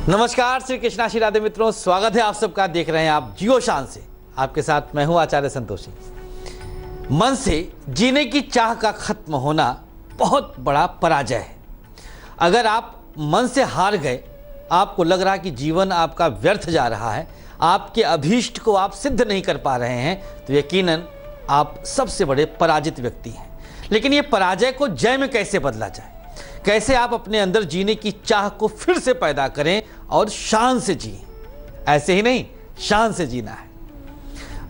नमस्कार, श्री कृष्णाशी राधे मित्रों, स्वागत है आप सबका। देख रहे हैं आप जियो शान से। आपके साथ मैं हूं आचार्य संतोषी। मन से जीने की चाह का खत्म होना बहुत बड़ा पराजय है। अगर आप मन से हार गए, आपको लग रहा कि जीवन आपका व्यर्थ जा रहा है, आपके अभीष्ट को आप सिद्ध नहीं कर पा रहे हैं, तो यकीनन आप सबसे बड़े पराजित व्यक्ति हैं। लेकिन ये पराजय को जय में कैसे बदला जाए, कैसे आप अपने अंदर जीने की चाह को फिर से पैदा करें और शान से जिए। ऐसे ही नहीं, शान से जीना है।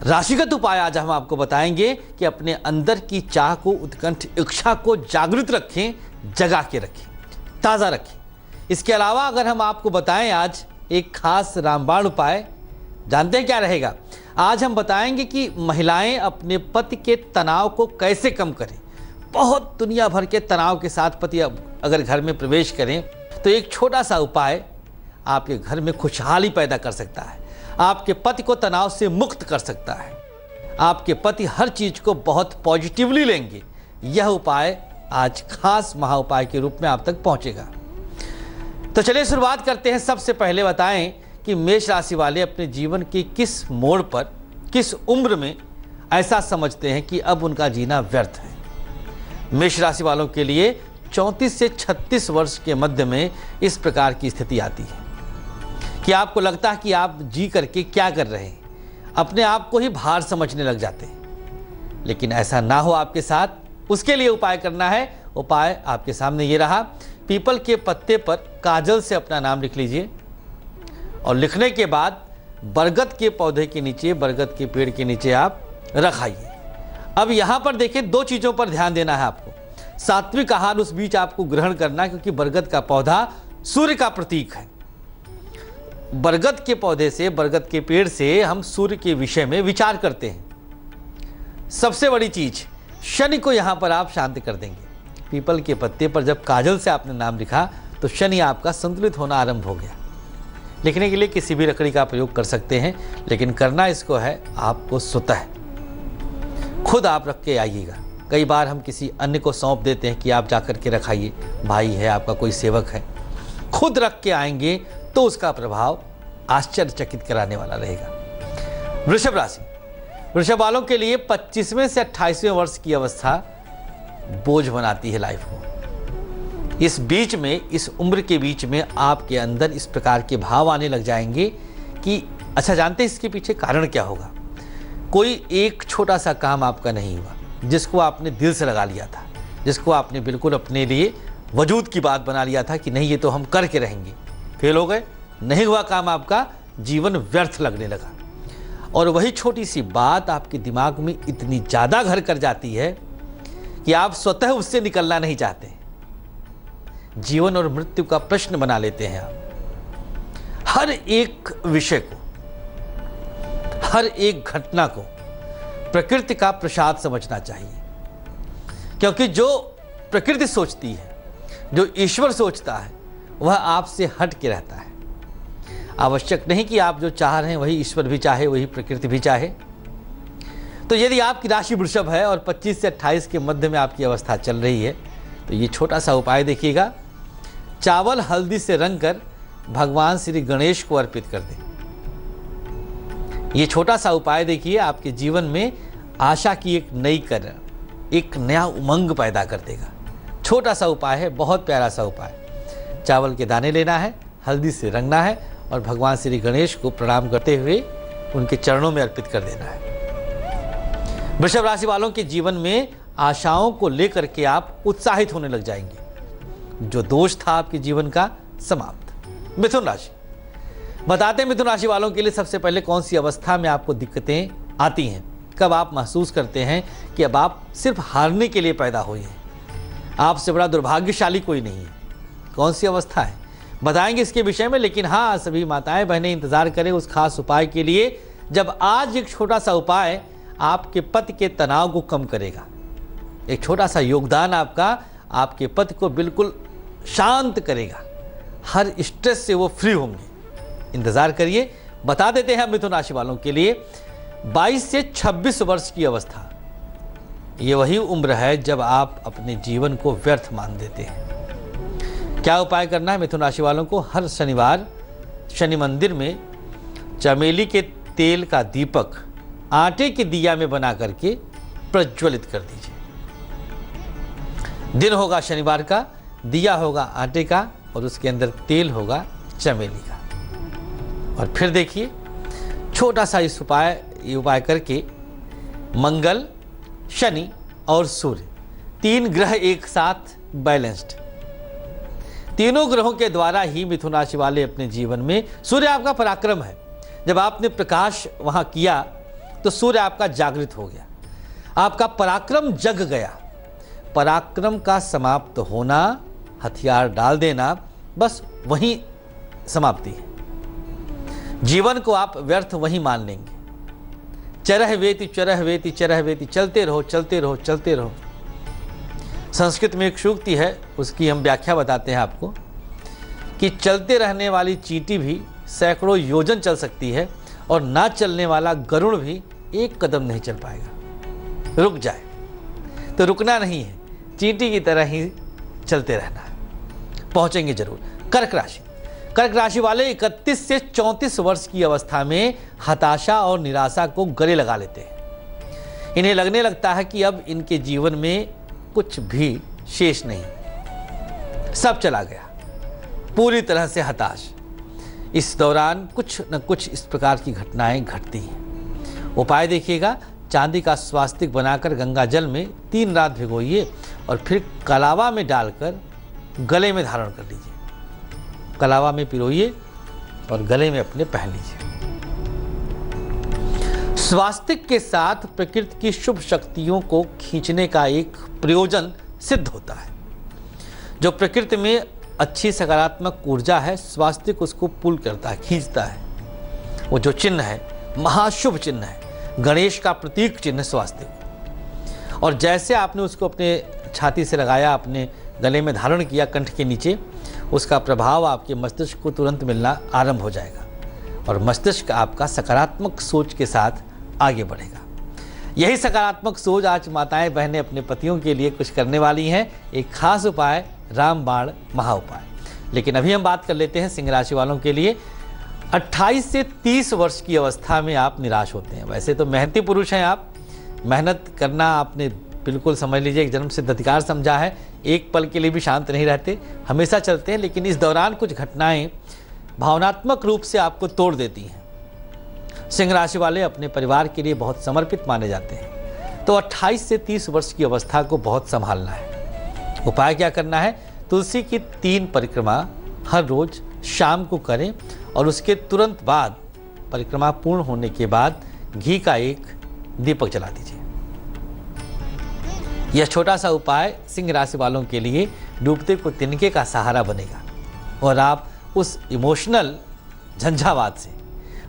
राशिगत उपाय आज हम आपको बताएंगे कि अपने अंदर की चाह को, उत्कंठ इच्छा को जागृत रखें, जगा के रखें, ताज़ा रखें। इसके अलावा अगर हम आपको बताएं आज एक खास रामबाण उपाय, जानते हैं क्या रहेगा? आज हम बताएंगे कि महिलाएं अपने पति के तनाव को कैसे कम करें। बहुत दुनिया भर के तनाव के साथ पति अगर घर में प्रवेश करें तो एक छोटा सा उपाय आपके घर में खुशहाली पैदा कर सकता है, आपके पति को तनाव से मुक्त कर सकता है। आपके पति हर चीज को बहुत पॉजिटिवली लेंगे। यह उपाय आज खास महा उपाय के रूप में आप तक पहुंचेगा। तो चलिए शुरुआत करते हैं। सबसे पहले बताएं कि मेष राशि वाले अपने जीवन के किस मोड़ पर, किस उम्र में ऐसा समझते हैं कि अब उनका जीना व्यर्थ है। मेष राशि वालों के लिए 34 से 36 वर्ष के मध्य में इस प्रकार की स्थिति आती है कि आपको लगता है कि आप जी करके क्या कर रहे हैं, अपने आप को ही भार समझने लग जाते हैं। लेकिन ऐसा ना हो आपके साथ, उसके लिए उपाय करना है। उपाय आपके सामने ये रहा। पीपल के पत्ते पर काजल से अपना नाम लिख लीजिए और लिखने के बाद बरगद के पौधे के नीचे, बरगद के पेड़ के नीचे आप रखाइए। अब यहां पर देखिए, दो चीजों पर ध्यान देना है आपको। सात्विक आहार उस बीच आपको ग्रहण करना है, क्योंकि बरगद का पौधा सूर्य का प्रतीक है। बरगद के पौधे से, बरगद के पेड़ से हम सूर्य के विषय में विचार करते हैं। सबसे बड़ी चीज, शनि को यहां पर आप शांत कर देंगे। पीपल के पत्ते पर जब काजल से आपने नाम लिखा तो शनि आपका संतुलित होना आरंभ हो गया। लिखने के लिए किसी भी लकड़ी का प्रयोग कर सकते हैं, लेकिन करना इसको है आपको स्वतः, खुद आप रख के आइएगा। कई बार हम किसी अन्य को सौंप देते हैं कि आप जाकर के रखाइए, भाई है आपका, कोई सेवक है। खुद रख के आएंगे तो उसका प्रभाव आश्चर्यचकित कराने वाला रहेगा। वृषभ राशि, वृषभ वालों के लिए 25वें से 28वें वर्ष की अवस्था बोझ बनाती है लाइफ को। इस बीच में, इस उम्र के बीच में आपके अंदर इस प्रकार के भाव आने लग जाएंगे कि अच्छा, जानते हैं इसके पीछे कारण क्या होगा? कोई एक छोटा सा काम आपका नहीं हुआ जिसको आपने दिल से लगा लिया था, जिसको आपने बिल्कुल अपने लिए वजूद की बात बना लिया था कि नहीं, ये तो हम करके रहेंगे। फेल हो गए, नहीं हुआ काम आपका, जीवन व्यर्थ लगने लगा। और वही छोटी सी बात आपके दिमाग में इतनी ज़्यादा घर कर जाती है कि आप स्वतः उससे निकलना नहीं चाहते। जीवन और मृत्यु का प्रश्न बना लेते हैं आप। हर एक विषय को, हर एक घटना को प्रकृति का प्रसाद समझना चाहिए, क्योंकि जो प्रकृति सोचती है, जो ईश्वर सोचता है, वह आपसे हट के रहता है। आवश्यक नहीं कि आप जो चाह रहे हैं वही ईश्वर भी चाहे, वही प्रकृति भी चाहे। तो यदि आपकी राशि वृषभ है और 25 से 28 के मध्य में आपकी अवस्था चल रही है, तो ये छोटा सा उपाय देखिएगा। चावल हल्दी से रंग कर भगवान श्री गणेश को अर्पित कर दें। ये छोटा सा उपाय देखिए, आपके जीवन में आशा की एक नई किरण, एक नया उमंग पैदा कर देगा। छोटा सा उपाय है, बहुत प्यारा सा उपाय। चावल के दाने लेना है, हल्दी से रंगना है और भगवान श्री गणेश को प्रणाम करते हुए उनके चरणों में अर्पित कर देना है। वृषभ राशि वालों के जीवन में आशाओं को लेकर के आप उत्साहित होने लग जाएंगे। जो दोष था आपके जीवन का, समाप्त। मिथुन राशि, बताते हैं मिथुन राशि वालों के लिए सबसे पहले कौन सी अवस्था में आपको दिक्कतें आती हैं, कब आप महसूस करते हैं कि अब आप सिर्फ हारने के लिए पैदा हुए हैं, आपसे बड़ा दुर्भाग्यशाली कोई नहीं है। कौन सी अवस्था है बताएंगे इसके विषय में। लेकिन हाँ, सभी माताएं बहनें इंतजार करें उस खास उपाय के लिए, जब आज एक छोटा सा उपाय आपके पति के तनाव को कम करेगा। एक छोटा सा योगदान आपका आपके पति को बिल्कुल शांत करेगा, हर स्ट्रेस से वो फ्री होंगे। इंतजार करिए, बता देते हैं मिथुन राशि वालों के लिए 22 से 26 वर्ष की अवस्था, ये वही उम्र है जब आप अपने जीवन को व्यर्थ मान देते हैं। क्या उपाय करना है मिथुन राशि वालों को? हर शनिवार शनि मंदिर में चमेली के तेल का दीपक आटे के दिया में बना करके प्रज्वलित कर दीजिए। दिन होगा शनिवार का, दिया होगा आटे का और उसके अंदर तेल होगा चमेली का। और फिर देखिए, छोटा सा इस उपाय करके मंगल, शनि और सूर्य, 3 ग्रह एक साथ बैलेंस्ड, तीनों ग्रहों के द्वारा ही मिथुन राशि वाले अपने जीवन में, सूर्य आपका पराक्रम है, जब आपने प्रकाश वहां किया तो सूर्य आपका जागृत हो गया, आपका पराक्रम जग गया। पराक्रम का समाप्त होना, हथियार डाल देना, बस वहीं समाप्ति है। जीवन को आप व्यर्थ वहीं मान लेंगे। चरह वेति चरह वेति चरह वेति, चलते रहो चलते रहो चलते रहो। संस्कृत में एक सूक्ति है, उसकी हम व्याख्या बताते हैं आपको कि चलते रहने वाली चींटी भी सैकड़ों योजन चल सकती है और ना चलने वाला गरुड़ भी एक कदम नहीं चल पाएगा। रुक जाए तो रुकना नहीं है, चींटी की तरह ही चलते रहना है, पहुंचेंगे जरूर। कर्क राशि, कर्क राशि वाले 31 से 34 वर्ष की अवस्था में हताशा और निराशा को गले लगा लेते हैं। इन्हें लगने लगता है कि अब इनके जीवन में कुछ भी शेष नहीं, सब चला गया, पूरी तरह से हताश। इस दौरान कुछ न कुछ इस प्रकार की घटनाएं घटती हैं। उपाय देखिएगा, चांदी का स्वास्तिक बनाकर गंगा जल में 3 रात भिगोइए और फिर कलावा में डालकर गले में धारण कर लीजिए। कलावा में पिरोइए और गले में अपने पहन लीजिए। स्वास्तिक के साथ प्रकृति की शुभ शक्तियों को खींचने का एक प्रयोजन सिद्ध होता है। जो प्रकृति में अच्छी सकारात्मक ऊर्जा है, स्वास्तिक उसको पुल करता है, खींचता है। वो जो चिन्ह है, महाशुभ चिन्ह है, गणेश का प्रतीक चिन्ह स्वास्तिक। और जैसे आपने उसको अपने छाती से लगाया, अपने गले में धारण किया, कंठ के नीचे, उसका प्रभाव आपके मस्तिष्क को तुरंत मिलना आरंभ हो जाएगा और मस्तिष्क आपका सकारात्मक सोच के साथ आगे बढ़ेगा। यही सकारात्मक सोच आज माताएं बहनें अपने पतियों के लिए कुछ करने वाली हैं। एक खास उपाय, रामबाण महा उपाय। लेकिन अभी हम बात कर लेते हैं सिंह राशि वालों के लिए। 28 से 30 वर्ष की अवस्था में आप निराश होते हैं। वैसे तो मेहनती पुरुष हैं आप, मेहनत करना आपने बिल्कुल समझ लीजिए एक जन्म सिद्ध अधिकार समझा है। एक पल के लिए भी शांत नहीं रहते, हमेशा चलते हैं। लेकिन इस दौरान कुछ घटनाएं भावनात्मक रूप से आपको तोड़ देती हैं। सिंह राशि वाले अपने परिवार के लिए बहुत समर्पित माने जाते हैं। तो 28 से 30 वर्ष की अवस्था को बहुत संभालना है। उपाय क्या करना है? तुलसी की 3 परिक्रमा हर रोज शाम को करें और उसके तुरंत बाद, परिक्रमा पूर्ण होने के बाद, घी का एक दीपक जला दीजिए। यह छोटा सा उपाय सिंह राशि वालों के लिए डूबते को तिनके का सहारा बनेगा और आप उस इमोशनल झंझावात से,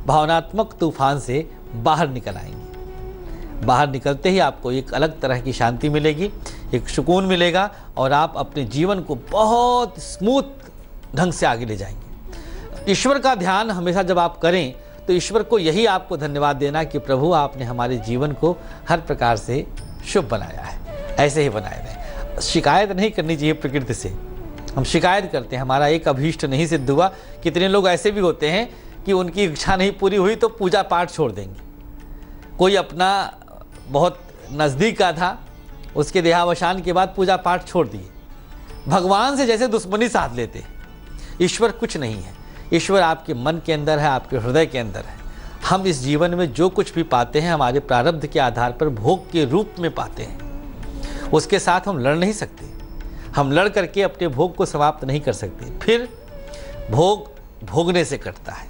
भावनात्मक तूफान से बाहर निकल आएंगे। बाहर निकलते ही आपको एक अलग तरह की शांति मिलेगी, एक सुकून मिलेगा और आप अपने जीवन को बहुत स्मूथ ढंग से आगे ले जाएंगे। ईश्वर का ध्यान हमेशा जब आप करें तो ईश्वर को यही आपको धन्यवाद देना कि प्रभु आपने हमारे जीवन को हर प्रकार से शुभ बनाया है, ऐसे ही बनाए रहे। शिकायत नहीं करनी चाहिए प्रकृति से। हम शिकायत करते हैं, हमारा एक अभीष्ट नहीं सिद्ध हुआ। कितने लोग ऐसे भी होते हैं कि उनकी इच्छा नहीं पूरी हुई तो पूजा पाठ छोड़ देंगे। कोई अपना बहुत नज़दीक का था, उसके देहावसान के बाद पूजा पाठ छोड़ दिए। भगवान से जैसे दुश्मनी साध लेते। ईश्वर कुछ नहीं है, ईश्वर आपके मन के अंदर है, आपके हृदय के अंदर है। हम इस जीवन में जो कुछ भी पाते हैं हमारे प्रारब्ध के आधार पर भोग के रूप में पाते हैं। उसके साथ हम लड़ नहीं सकते। हम लड़ करके अपने भोग को समाप्त नहीं कर सकते। फिर भोग भोगने से कटता है।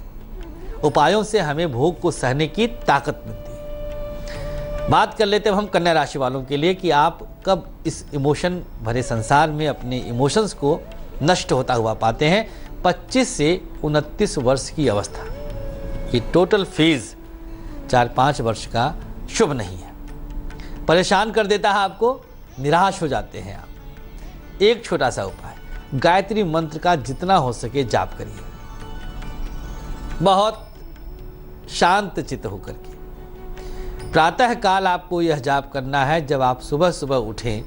उपायों से हमें भोग को सहने की ताकत मिलती है। बात कर लेते हैं हम कन्या राशि वालों के लिए कि आप कब इस इमोशन भरे संसार में अपने इमोशंस को नष्ट होता हुआ पाते हैं। 25 से 29 वर्ष की अवस्था, ये टोटल फेज 4-5 वर्ष का शुभ नहीं है, परेशान कर देता है आपको, निराश हो जाते हैं आप। एक छोटा सा उपाय, गायत्री मंत्र का जितना हो सके जाप करिए, बहुत शांत चित्त होकर के। प्रातः काल आपको यह जाप करना है। जब आप सुबह सुबह उठें,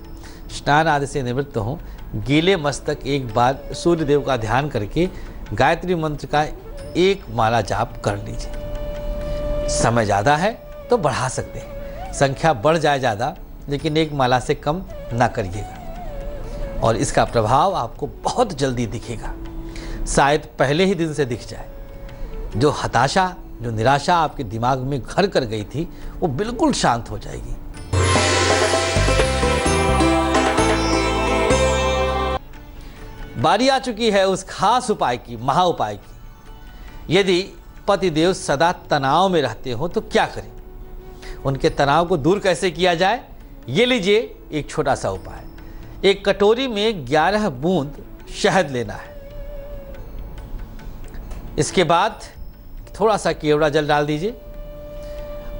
स्नान आदि से निवृत्त हों, गीले मस्तक एक बार सूर्य देव का ध्यान करके गायत्री मंत्र का एक माला जाप कर लीजिए। समय ज़्यादा है तो बढ़ा सकते हैं, संख्या बढ़ जाए ज़्यादा, लेकिन एक माला से कम ना करिएगा और इसका प्रभाव आपको बहुत जल्दी दिखेगा, शायद पहले ही दिन से दिख जाए। जो हताशा, जो निराशा आपके दिमाग में घर कर गई थी, वो बिल्कुल शांत हो जाएगी। बारी आ चुकी है उस खास उपाय की, महा उपाय की। यदि पतिदेव सदा तनाव में रहते हो तो क्या करें, उनके तनाव को दूर कैसे किया जाए, ये लीजिए एक छोटा सा उपाय। एक कटोरी में 11 बूंद शहद लेना है। इसके बाद थोड़ा सा केवड़ा जल डाल दीजिए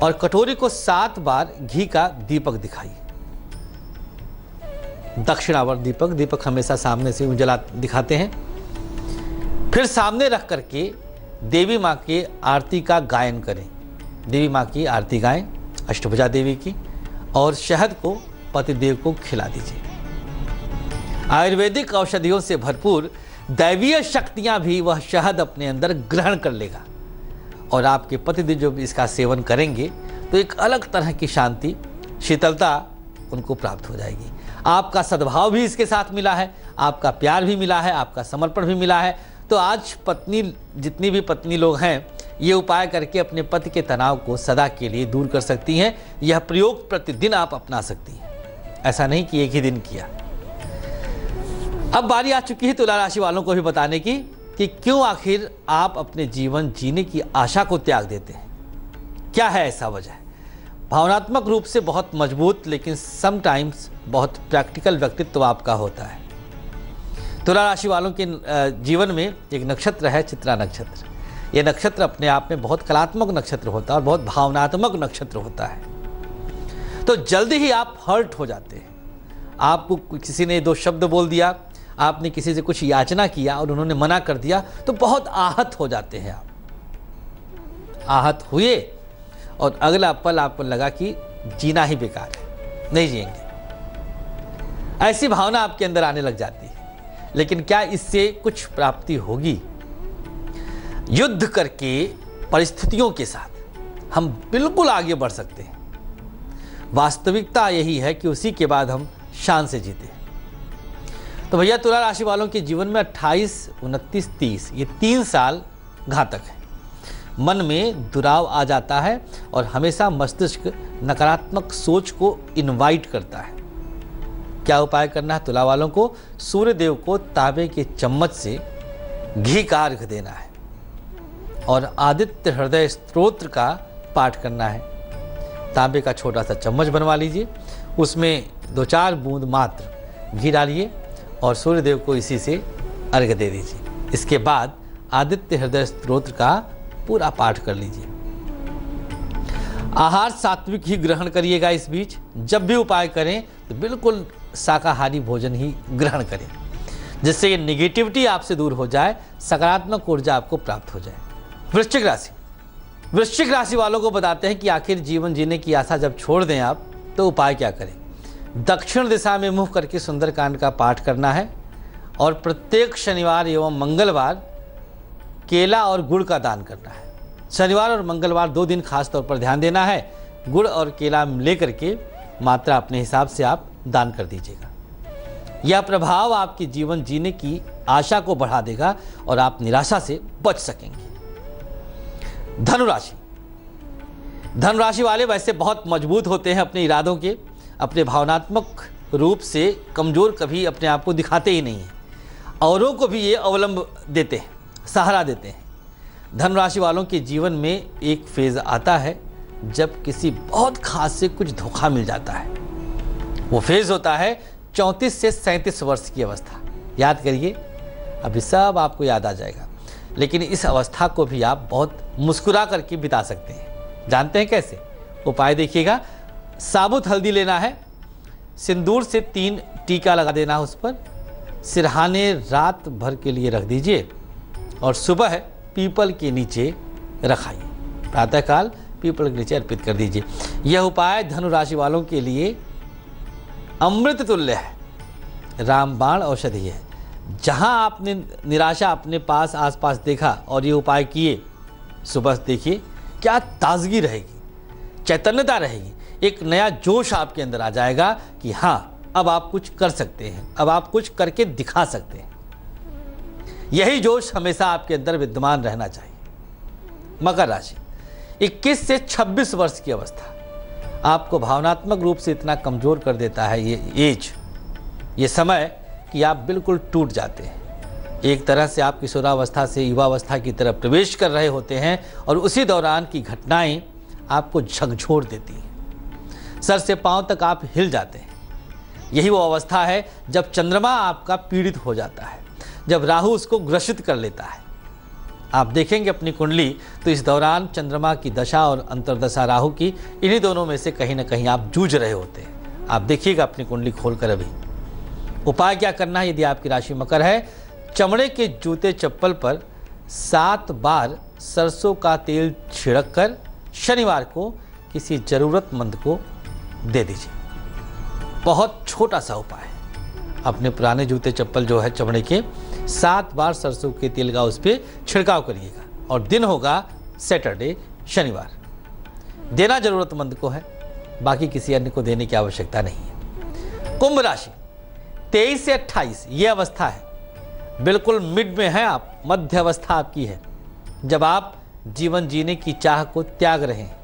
और कटोरी को 7 बार घी का दीपक दिखाइए। दक्षिणावर्त दीपक, दीपक हमेशा सामने से उजला दिखाते हैं। फिर सामने रख करके देवी माँ की आरती का गायन करें। देवी माँ की आरती गाएं, अष्टभुजा देवी की, और शहद को पतिदेव को खिला दीजिए। आयुर्वेदिक औषधियों से भरपूर दैवीय शक्तियां भी वह शहद अपने अंदर ग्रहण कर लेगा और आपके पतिदेव जो इसका सेवन करेंगे तो एक अलग तरह की शांति, शीतलता उनको प्राप्त हो जाएगी। आपका सद्भाव भी इसके साथ मिला है, आपका प्यार भी मिला है, आपका समर्पण भी मिला है। तो आज पत्नी, जितनी भी पत्नी लोग हैं, ये उपाय करके अपने पति के तनाव को सदा के लिए दूर कर सकती हैं। यह प्रयोग प्रतिदिन आप अपना सकती हैं, ऐसा नहीं कि एक ही दिन किया। अब बारी आ चुकी है तुला राशि वालों को भी बताने की कि क्यों आखिर आप अपने जीवन जीने की आशा को त्याग देते हैं। क्या है ऐसा वजह? भावनात्मक रूप से बहुत मजबूत लेकिन समटाइम्स बहुत प्रैक्टिकल व्यक्तित्व आपका होता है। तुला राशि वालों के जीवन में एक नक्षत्र है, चित्रा नक्षत्र। यह नक्षत्र अपने आप में बहुत कलात्मक नक्षत्र होता है और बहुत भावनात्मक नक्षत्र होता है। तो जल्दी ही आप हर्ट हो जाते हैं। आपको किसी ने 2 शब्द बोल दिया, आपने किसी से कुछ याचना किया और उन्होंने मना कर दिया, तो बहुत आहत हो जाते हैं आप। आहत हुए और अगला पल आपको लगा कि जीना ही बेकार है, नहीं जिएंगे, ऐसी भावना आपके अंदर आने लग जाती है। लेकिन क्या इससे कुछ प्राप्ति होगी? युद्ध करके परिस्थितियों के साथ हम बिल्कुल आगे बढ़ सकते हैं। वास्तविकता यही है कि उसी के बाद हम शान से जीते। तो भैया तुला राशि वालों के जीवन में 28, 29, 30 ये 3 साल घातक है। मन में दुराव आ जाता है और हमेशा मस्तिष्क नकारात्मक सोच को इनवाइट करता है। क्या उपाय करना है तुला वालों को? सूर्य देव को तांबे के चम्मच से घी का अर्घ देना है और आदित्य हृदय स्तोत्र का पाठ करना है। तांबे का छोटा सा चम्मच बनवा लीजिए, उसमें 2-4 बूंद मात्र घी डालिए और सूर्य देव को इसी से अर्घ दे दीजिए। इसके बाद आदित्य हृदय स्तोत्र का पूरा पाठ कर लीजिए। आहार सात्विक ही ग्रहण करिएगा। इस बीच जब भी उपाय करें तो बिल्कुल शाकाहारी भोजन ही ग्रहण करें, जिससे ये निगेटिविटी आपसे दूर हो जाए, सकारात्मक ऊर्जा आपको प्राप्त हो जाए। वृश्चिक राशि, वृश्चिक राशि वालों को बताते हैं कि आखिर जीवन जीने की आशा जब छोड़ दें आप तो उपाय क्या करें। दक्षिण दिशा में मुँह करके सुंदरकांड का पाठ करना है और प्रत्येक शनिवार एवं मंगलवार केला और गुड़ का दान करना है। शनिवार और मंगलवार 2 दिन खास तौर पर ध्यान देना है। गुड़ और केला लेकर के मात्रा अपने हिसाब से आप दान कर दीजिएगा। यह प्रभाव आपके जीवन जीने की आशा को बढ़ा देगा और आप निराशा से बच सकेंगे। धनुराशि, धनुराशि वाले वैसे बहुत मजबूत होते हैं अपने इरादों के, अपने भावनात्मक रूप से कमजोर कभी अपने आप को दिखाते ही नहीं हैं। औरों को भी ये अवलंब देते हैं, सहारा देते हैं। धनुराशि वालों के जीवन में एक फेज आता है जब किसी बहुत खास से कुछ धोखा मिल जाता है। वो फेज होता है 34 से 37 वर्ष की अवस्था। याद करिए, अभी सब आपको याद आ जाएगा। लेकिन इस अवस्था को भी आप बहुत मुस्कुरा करके बिता सकते हैं। जानते हैं कैसे? उपाय देखिएगा। साबुत हल्दी लेना है, सिंदूर से 3 टीका लगा देना है उस पर, सिरहाने रात भर के लिए रख दीजिए और सुबह पीपल के नीचे रखाइए। प्रातःकाल पीपल के नीचे अर्पित कर दीजिए। यह उपाय धनु राशि वालों के लिए अमृत तुल्य है, रामबाण औषधि है। जहां आपने निराशा अपने पास आसपास देखा और ये उपाय किए, सुबह देखिए क्या ताजगी रहेगी, चैतन्यता रहेगी, एक नया जोश आपके अंदर आ जाएगा कि हाँ अब आप कुछ कर सकते हैं, अब आप कुछ करके दिखा सकते हैं। यही जोश हमेशा आपके अंदर विद्यमान रहना चाहिए। मकर राशि, 21 से 26 वर्ष की अवस्था आपको भावनात्मक रूप से इतना कमजोर कर देता है ये समय कि आप बिल्कुल टूट जाते हैं। एक तरह से आप किशोरावस्था से युवावस्था की तरफ प्रवेश कर रहे होते हैं और उसी दौरान की घटनाएं आपको झकझोर देती हैं। सर से पांव तक आप हिल जाते हैं। यही वो अवस्था है जब चंद्रमा आपका पीड़ित हो जाता है, जब राहु उसको ग्रसित कर लेता है। आप देखेंगे अपनी कुंडली तो इस दौरान चंद्रमा की दशा और अंतर्दशा राहु की, इन्हीं दोनों में से कहीं ना कहीं आप जूझ रहे होते हैं। आप देखिएगा अपनी कुंडली खोलकर अभी। उपाय क्या करना है यदि आपकी राशि मकर है? चमड़े के जूते चप्पल पर 7 बार सरसों का तेल छिड़क कर शनिवार को किसी जरूरतमंद को दे दीजिए। बहुत छोटा सा उपाय है। अपने पुराने जूते चप्पल जो है चमड़े के 7 बार सरसों के तेल का उस पर छिड़काव करिएगा और दिन होगा सैटरडे, शनिवार। देना जरूरतमंद को है, बाकी किसी अन्य को देने की आवश्यकता नहीं है। कुंभ राशि, 23 से 28 ये अवस्था है, बिल्कुल मिड में है आप, मध्य अवस्था आपकी है। जब आप जीवन जीने की चाह को त्याग रहे हैं,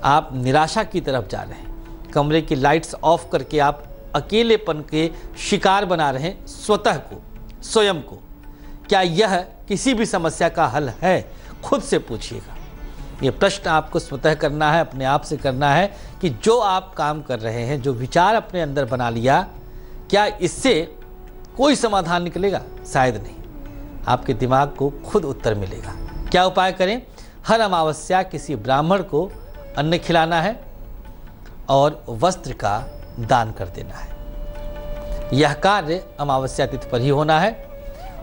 आप निराशा की तरफ जा रहे हैं, कमरे की लाइट्स ऑफ करके आप अकेलेपन के शिकार बना रहे हैं स्वतः को, स्वयं को। क्या यह किसी भी समस्या का हल है? खुद से पूछिएगा। ये प्रश्न आपको स्वतः करना है, अपने आप से करना है कि जो आप काम कर रहे हैं, जो विचार अपने अंदर बना लिया, क्या इससे कोई समाधान निकलेगा? शायद नहीं। आपके दिमाग को खुद उत्तर मिलेगा। क्या उपाय करें? हर अमावस्या किसी ब्राह्मण को अन्न खिलाना है और वस्त्र का दान कर देना है। यह कार्य अमावस्या तिथि पर ही होना है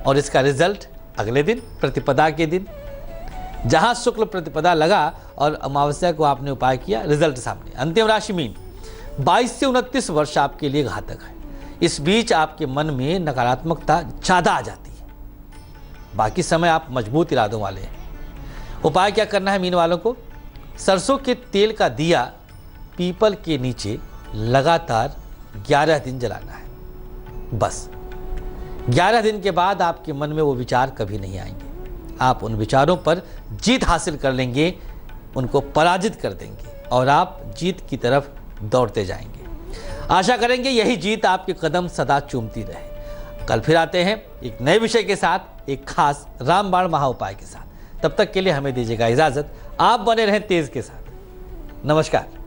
और इसका रिजल्ट अगले दिन, प्रतिपदा के दिन, जहां शुक्ल प्रतिपदा लगा और अमावस्या को आपने उपाय किया, रिजल्ट सामने। अंतिम राशि मीन, 22 से 29 वर्ष आपके लिए घातक है। इस बीच आपके मन में नकारात्मकता ज़्यादा आ जाती है, बाकी समय आप मजबूत इरादों वाले हैं। उपाय क्या करना है मीन वालों को? सरसों के तेल का दिया पीपल के नीचे लगातार 11 दिन जलाना है। बस 11 दिन के बाद आपके मन में वो विचार कभी नहीं आएंगे। आप उन विचारों पर जीत हासिल कर लेंगे, उनको पराजित कर देंगे और आप जीत की तरफ दौड़ते जाएंगे। आशा करेंगे यही जीत आपके कदम सदा चूमती रहे। कल फिर आते हैं एक नए विषय के साथ, एक खास रामबाण महाउपाय के साथ। तब तक के लिए हमें दीजिएगा इजाजत। आप बने रहें तेज के साथ। नमस्कार।